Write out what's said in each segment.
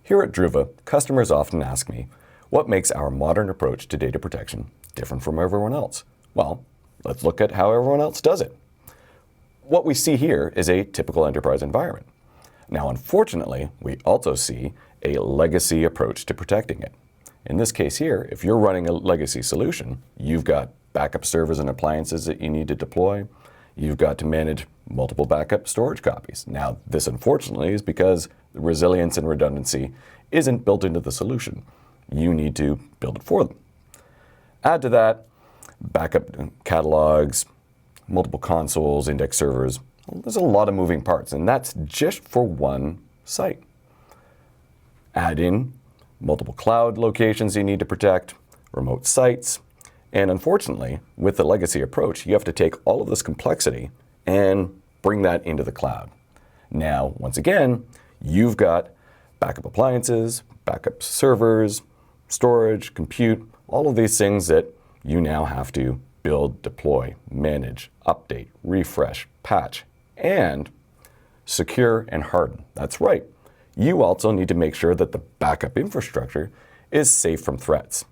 Here at Druva, customers often ask me, what makes our modern approach to data protection different from everyone else? Well, let's look at how everyone else does it. What we see here is a typical enterprise environment. Now, unfortunately, we also see a legacy approach to protecting it. In this case here, if you're running a legacy solution, you've got backup servers and appliances that you need to deploy. You've got to manage multiple backup storage copies. Now, this unfortunately is because the resilience and redundancy isn't built into the solution. You need to build it for them. Add to that backup catalogs, multiple consoles, index servers. Well, there's a lot of moving parts, and that's just for one site. Add in multiple cloud locations you need to protect, remote sites, and unfortunately, with the legacy approach, you have to take all of this complexity and bring that into the cloud. Now, once again, you've got backup appliances, backup servers, storage, compute, all of these things that you now have to build, deploy, manage, update, refresh, patch, and secure and harden. That's right. You also need to make sure that the backup infrastructure is safe from threats.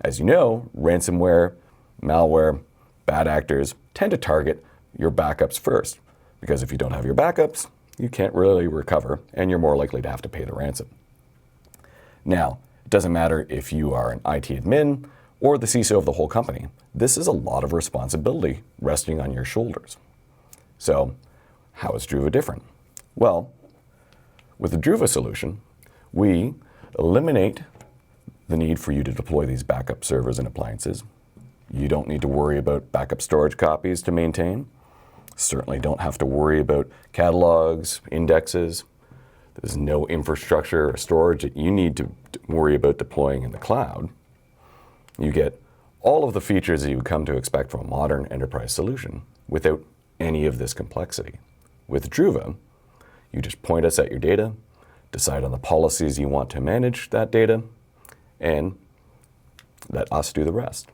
As you know, ransomware, malware, bad actors tend to target your backups first, because if you don't have your backups, you can't really recover, and you're more likely to have to pay the ransom. Now, it doesn't matter if you are an IT admin or the CISO of the whole company. This is a lot of responsibility resting on your shoulders. So, how is Druva different? Well, with the Druva solution, we eliminate the need for you to deploy these backup servers and appliances. You don't need to worry about backup storage copies to maintain. Certainly don't have to worry about catalogs, indexes. There's no infrastructure or storage that you need to worry about deploying in the cloud. You get all of the features that you would come to expect from a modern enterprise solution without any of this complexity. With Druva, you just point us at your data, decide on the policies you want to manage that data, and let us do the rest.